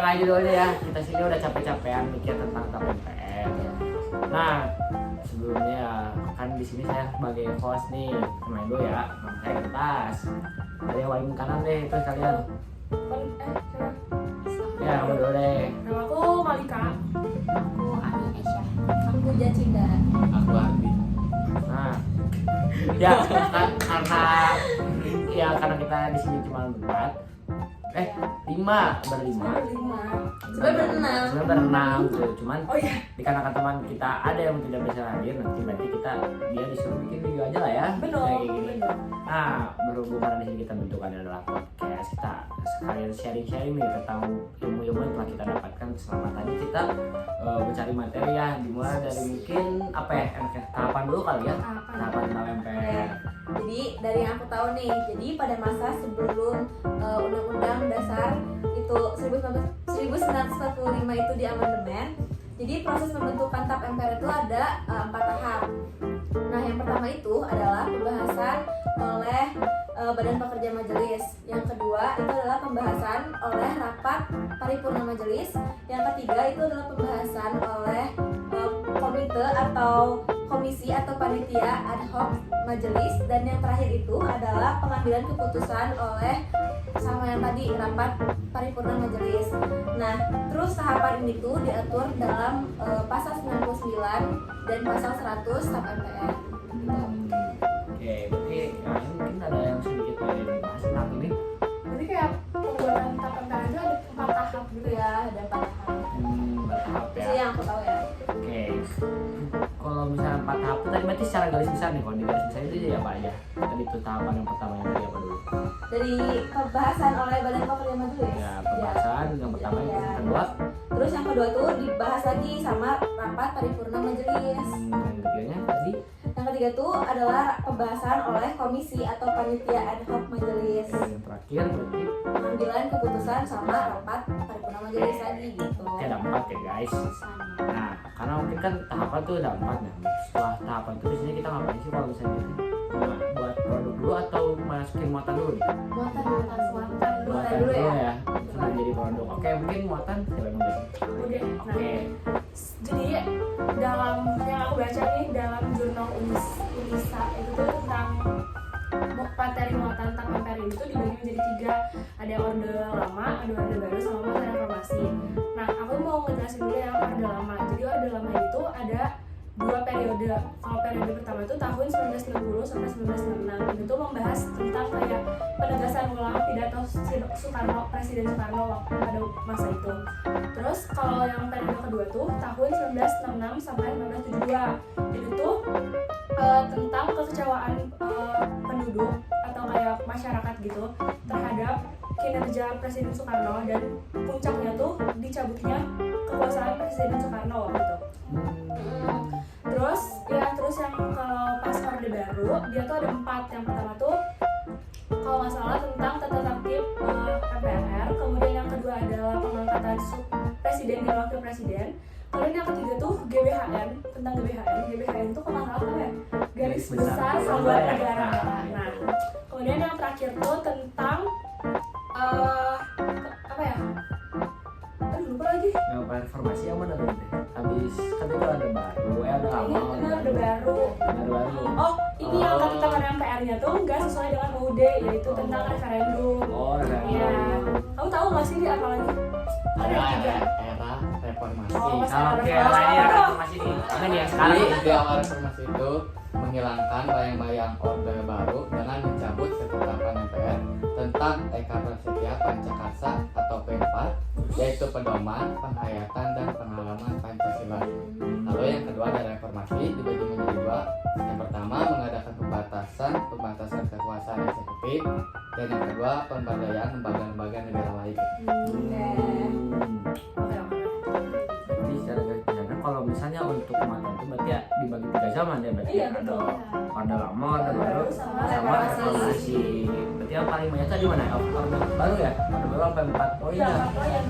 aja dulu ya. Kita sini udah capek-capekan mikir tentang TAP MPR. Nah, sebelumnya kan di sini saya sebagai host nih, main dulu ya. Nama saya Kertas. Dari yang paling kanan deh, terus kalian. Ya, kamu dulu deh. Nama aku Malika. Aku Ami Aisyah. Aku Jacinda. Aku Ardi. Nah, ya karena kita di sini cuma berempat, berlima. Sebenarnya berenam gitu. Cuman Oh iya, dikarenakan teman kita ada yang tidak bisa hadir, nanti berarti dia disuruh bikin video aja lah ya. benar. Kayak gini. Nah, berhubung karena di sini kita bentukannya adalah podcast, kita sekalian sharing nih tentang ilmu-ilmu yang telah kita dapatkan selama tadi kita mencari materi ya, dimulai dari mungkin apa ya, tahapan dulu kali ya, tahapan tentang MPR. Jadi dari yang aku tahu nih, jadi pada masa sebelum Undang-Undang Dasar itu 1945 itu diamandemen. Jadi proses pembentukan TAP MPR itu ada 4 tahap. Nah, yang pertama itu adalah pembahasan oleh Badan Pekerja Majelis. Yang kedua itu adalah pembahasan oleh rapat paripurna majelis. Yang ketiga itu adalah pembahasan oleh komite atau komisi atau panitia ad hoc majelis. Dan yang terakhir itu adalah pengambilan keputusan oleh sama yang tadi rapat paripurna majelis. Nah, terus tahapan ini tuh diatur dalam pasal 99 dan pasal 100 TAP MPR. Oke, berarti ini mungkin ada yang sedikit dibahas tentang ini. Jadi kayak pembuatan TAP MPR itu ada 4 tahap gitu ya. Ada 4 tahap. Bertahap Itu ya. yang aku tahu ya. Oke. Kalau misalnya 4 tahap itu tadi berarti secara garis besar nih, kalau di garis besar itu jadi apa aja? Tadi itu tahapan yang pertama yang tadi apa dulu? Dari pembahasan oleh Badan Pekerja Majelis. Ya, pembahasan yang pertama itu yang kedua. Terus yang kedua tuh dibahas lagi sama rapat paripurna majelis. Yang ketiganya tadi. Yang ketiga tuh adalah pembahasan oleh komisi atau panitia ad hoc majelis. Yang terakhir berarti Pengambilan keputusan sama rapat paripurna majelis lagi gitu. ada 4 ya guys. Nah, karena mungkin kan tahapan tuh ada 4 ya. Setelah tahapan itu biasanya kita ngapain sih kalau misalnya gitu? Buat produk dulu atau masukin muatan dulu nih? Muatan Muatan dulu ya. sebelum jadi produk. Oke, mungkin muatan silakan dulu. Oke, Oke. jadi dalam yang aku baca nih dalam jurnal Unisa itu tuh tentang materi muatan TAP MPR ini tuh dibagi menjadi 3. Ada orde lama, ada orde baru, sama masa reformasi. Nah, aku mau ngejelasin dulu yang orde lama. Jadi orde lama itu ada 2 periode. Kalau periode pertama itu tahun 1960 sampai 1966. Itu tuh membahas tentang kayak penegasan ulang pidato Soekarno, Presiden Soekarno pada masa itu. Terus kalau yang periode kedua tuh tahun 1966 sampai 1972. Itu tuh tentang kekecewaan penduduk atau kayak masyarakat gitu terhadap kinerja Presiden Soekarno, dan puncaknya tuh dicabutnya kekuasaan Presiden Soekarno gitu. Terus yang kalau pas orde baru dia tuh ada 4. Yang pertama tuh kalau nggak salah tentang tata tertib MPR, kemudian yang kedua adalah pengangkatan presiden dan wakil presiden, kemudian yang ketiga tuh GBHN, tentang GBHN tuh kalau nggak salah apa ya, garis besar haluan negara. Nah, kemudian yang terakhir tuh tentang apa ya, lupa lagi. Yang reformasi yang mana tuh? Habis kan itu ada baru, ada lama. Ini orde baru. Oh, ini yang ketentuan MPR-nya tuh nggak sesuai dengan UUD, yaitu tentang referendum. Oh, Iya. Kamu tahu nggak sih apa lagi? Ada 3. Era reformasi. Oh, Oke, lainnya reformasi nih. Ini nih yang sekali. Jadi di awal reformasi itu menghilangkan bayang-bayang orde baru dengan mencabut ketetapan MPR tentang Eka Prasetya Pancakarsa atau P4, yaitu pedoman, penghayatan, dan pengalaman Pancasila. Lalu yang kedua ada reformasi, dibagi menjadi 2. Yang pertama mengadakan pembatasan kekuasaan eksekutif, dan yang kedua pemberdayaan lembaga-lembaga negara lain. Jadi secara garis besarnya kalau misalnya untuk muatan itu berarti ya dibagi 3 zaman ya berarti. Iya, Ada betul. orde lama, orde baru, sama sama reformasi. reformasi. Berarti yang paling banyak tadi mana? Orde baru ya? Orde baru sampai 4 poin Iya, ya? 4 poin.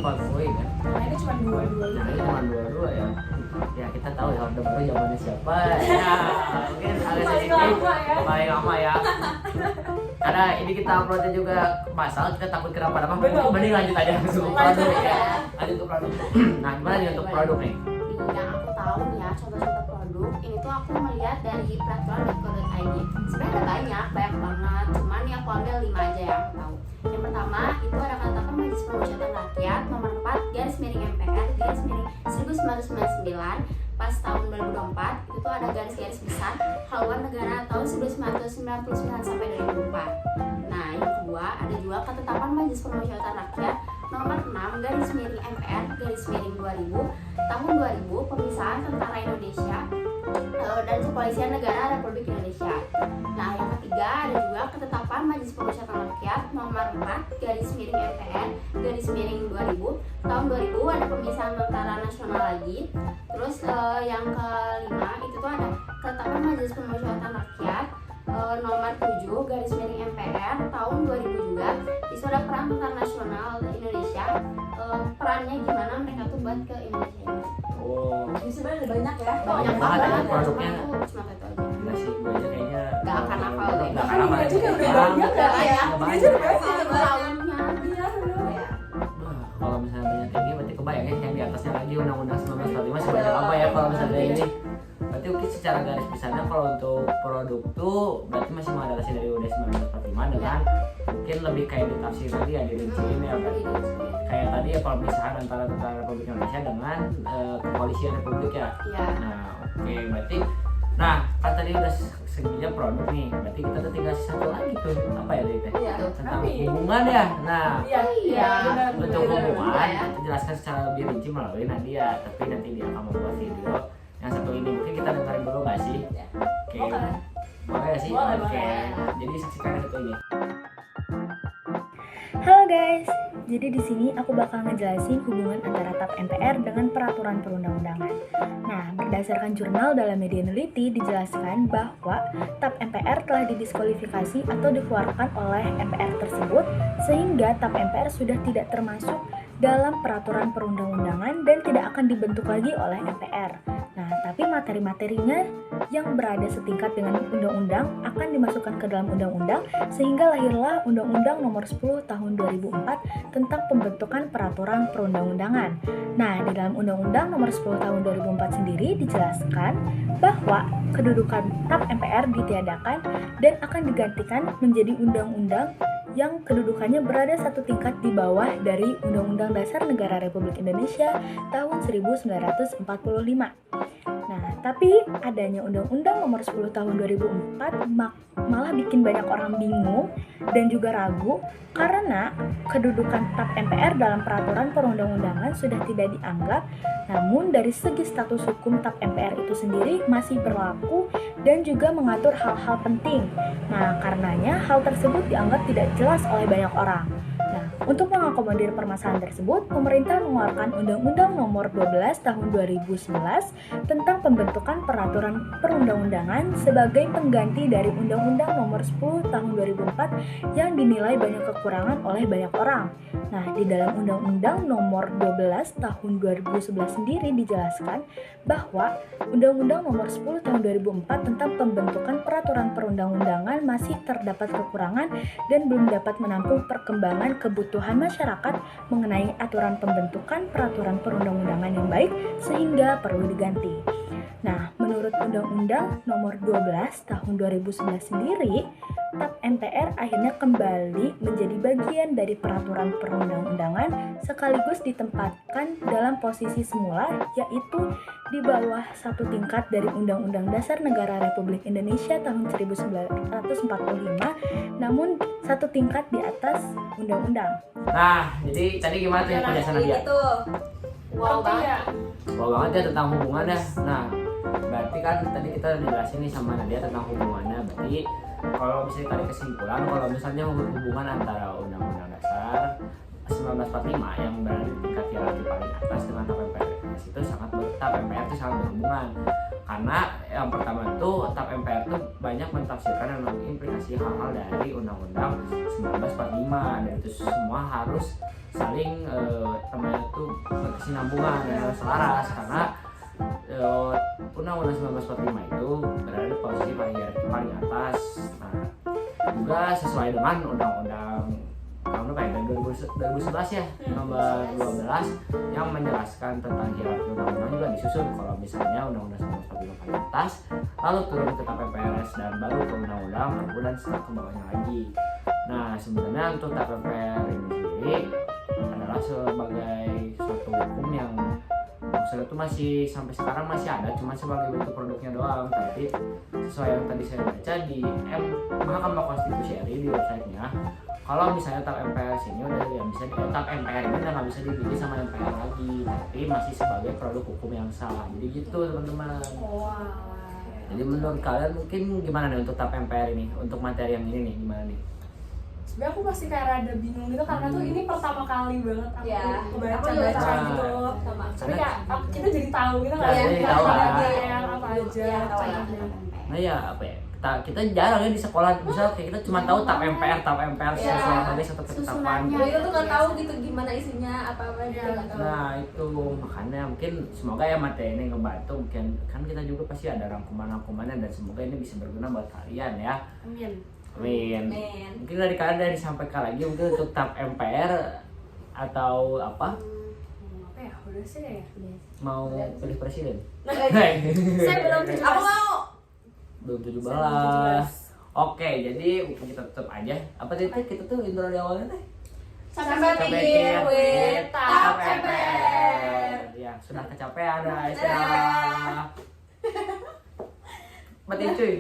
4 poin kan? Nah, ini cuma 2 Nah ini cuma 2 ya. Ya kita tahu ya orde baru zamannya siapa ya. Mungkin agak Paling sedikit lama ya. paling lama ya. karena ini kita uploadnya juga masal, kita takut kenapa-napa. Betul. Mending lanjut aja langsung ke Lanjut produk aja. ya. Lanjut ke produk. Nah, gimana nih untuk produk nih? Yang aku tahu nih ya, contoh-contoh produk ini tuh aku melihat dari peraturan.co.id. Sebenarnya ada banyak banget, cuman nih aku ambil 5 aja yang aku tahu. Yang pertama itu ada ketetapan Majelis Permusyawaratan Rakyat nomor 4/MPR/1999 pas tahun 2024. Itu tuh ada garis-garis besar haluan negara tahun 1999 sampai 2004. Nah, yang kedua ada juga ketetapan Majelis Permusyawaratan Rakyat nomor 6/MPR/2000 tahun 2000 pemisahan Tentara Indonesia dan Kepolisian Negara Republik Indonesia. Nah, yang ketiga ada juga ketetapan Majelis Permusyawaratan Rakyat nomor 4/MPR/2000 tahun 2000 ada pemisahan Tentara Nasional lagi. Terus yang kelima itu tuh ada ketetapan Majelis Permusyawaratan Rakyat nomor 7/MPR tahun 2000 juga. Itu ada peran Tentara Nasional Indonesia, perannya gimana mereka tuh buat ke Indonesia ini. Oh, Jadi sebenarnya ada banyak ya. Banyak banget ya produknya. Cuma itu aja. gila sih, gue aja kayaknya Gak akan hafal deh. Gak akan hafal. Iya juga, udah Bang. banyak Udah banyak. Udah Dia juga banyak. banyak. Tahunnya. Iya, bener. Ya. Wah, kalau misalnya banyak kayak gini berarti kebayang ya yang di atasnya lagi Undang-Undang 1945 sebanyak apa ya kalau misalnya kayak gini. Berarti mungkin secara garis besarnya kalau untuk produk tuh berarti masih mengadaptasi dari UUD 1945 dengan mungkin lebih kayak ditafsir lagi ya, dirinciin ya berarti. Kayak tadi ya pemisahan antara Tentara Republik Indonesia dengan Kepolisian Republik ya. Iya. Nah, oke berarti nah kan tadi udah seginya produk nih, berarti kita tuh tinggal satu lagi tuh apa ya Dede? Iya. Tentang Tapi hubungan ya. Nah, iya, iya, benar. untuk benar, hubungan benar. ya. kita jelaskan secara lebih rinci melalui Nadia, tapi nanti dia akan membuat video yang satu ini. Mungkin kita dengerin dulu nggak sih? Ya. Oke. Boleh. Boleh nggak sih? Boleh, Oke. boleh. Jadi saksikan yang satu ini. Halo guys, jadi di sini aku bakal ngejelasin hubungan antara TAP MPR dengan peraturan perundang-undangan. Nah, berdasarkan jurnal dalam media neliti dijelaskan bahwa TAP MPR telah didiskualifikasi atau dikeluarkan oleh MPR tersebut sehingga TAP MPR sudah tidak termasuk dalam peraturan perundang-undangan dan tidak akan dibentuk lagi oleh MPR. Nah, tapi materi-materinya yang berada setingkat dengan undang-undang akan dimasukkan ke dalam undang-undang sehingga lahirlah Undang-Undang Nomor 10 Tahun 2004 tentang pembentukan peraturan perundang-undangan. Nah, di dalam Undang-Undang Nomor 10 Tahun 2004 sendiri dijelaskan bahwa kedudukan TAP MPR ditiadakan dan akan digantikan menjadi undang-undang yang kedudukannya berada satu tingkat di bawah dari Undang-Undang Dasar Negara Republik Indonesia tahun 1945. Nah, tapi adanya Undang-Undang Nomor 10 Tahun 2004 malah bikin banyak orang bingung dan juga ragu karena kedudukan TAP MPR dalam peraturan perundang-undangan sudah tidak dianggap, namun dari segi status hukum TAP MPR itu sendiri masih berlaku dan juga mengatur hal-hal penting. Nah, karenanya hal tersebut dianggap tidak jelas oleh banyak orang. Nah, untuk mengakomodir permasalahan tersebut, pemerintah mengeluarkan Undang-Undang Nomor 12 Tahun 2011 tentang pembentukan peraturan perundang-undangan sebagai pengganti dari Undang-Undang Nomor 10 Tahun 2004 yang dinilai banyak kekurangan oleh banyak orang. Nah, di dalam Undang-Undang Nomor 12 Tahun 2011 sendiri dijelaskan bahwa Undang-Undang Nomor 10 Tahun 2004 tentang pembentukan peraturan perundang-undangan masih terdapat kekurangan dan belum dapat menampung perkembangan kebutuhan masyarakat mengenai aturan pembentukan peraturan perundang-undangan yang baik sehingga perlu diganti. Nah, menurut Undang-Undang Nomor 12 Tahun 2011 sendiri, TAP MPR akhirnya kembali menjadi bagian dari peraturan perundang-undangan sekaligus ditempatkan dalam posisi semula, yaitu di bawah satu tingkat dari Undang-Undang Dasar Negara Republik Indonesia tahun 1945, namun satu tingkat di atas undang-undang. Nah, jadi tadi gimana tuh yang penjelasan Nadia? Itu wow Penting banget. ya. Wow banget ya tentang hubungannya. Nah, berarti kan tadi kita udah jelasin nih sama Nadia tentang hubungannya. Berarti kalau bisa ditarik kesimpulan, kalau misalnya hubungan antara Undang-Undang Dasar 1945 yang berada di tingkat hierarki paling atas dengan TAP MPR itu TAP MPR itu sangat berhubungan. Karena yang pertama itu TAP MPR itu banyak mentafsirkan dan mengimplikasi hal-hal dari Undang-Undang 1945 dan itu semua harus saling namanya itu berkesinambungan dan selaras karena Undang-Undang 1945 itu berada di posisi paling atas. Nah, juga sesuai dengan undang-undang tahun berapa ya? 2011 ya, nomor 12 yang menjelaskan tentang hierarki undang-undang juga disusun. Kalau misalnya undang-undang 1945 paling atas, lalu turun ke tap MPRS dan baru ke undang-undang Perpu dan setelah ke bawahnya lagi. Nah sebenarnya untuk tap MPR ini sendiri adalah sebagai suatu hukum yang maksudnya itu masih sampai sekarang masih ada, cuma sebagai bentuk produknya doang. Tapi sesuai yang tadi saya baca di Mahkamah Konstitusi RI di websitenya, kalau misalnya tap MPR ini udah ya bisa tap MPR ini udah nggak bisa dibeli sama MPR lagi, tapi masih sebagai produk hukum yang sah. Jadi gitu teman-teman. Jadi menurut kalian mungkin gimana nih untuk tap MPR ini, untuk materi yang ini nih gimana nih? Sebenarnya aku masih kayak rada bingung gitu karena tuh ini pertama kali banget aku Ya, baca aku juga sama gitu. sama. Tapi kayak kita jadi tahu gitu kan. Iya, jadi tahu lah. Yang apa aja. Iya, tahu lah. contohnya. Nah ya apa ya, kita jarang ya di sekolah misal kayak kita cuma tahu tap MPR Iya. sesuai tadi satu ketetapan. Susunannya. Jadi itu nggak tahu gitu gimana isinya apa gitu Iya. nggak tahu. Nah itu makanya mungkin semoga ya materi ini ngebantu, mungkin kan kita juga pasti ada rangkuman-rangkumannya dan semoga ini bisa berguna buat kalian ya. Amin. Amin. Men. Mungkin dari kalian ada yang disampaikan lagi mungkin untuk tap MPR atau apa Apa ya? Udah sih ya. mau pilih presiden? Saya belum 17. Aku mau. Belum 17. Saya 17. Oke, jadi mungkin kita tutup aja. Apa tadi kita tuh intro di awalnya teh? Sampai Sampai pikir with Tap Tap MPR. Ya, sudah kecapean guys. Dadah. Mati cuy.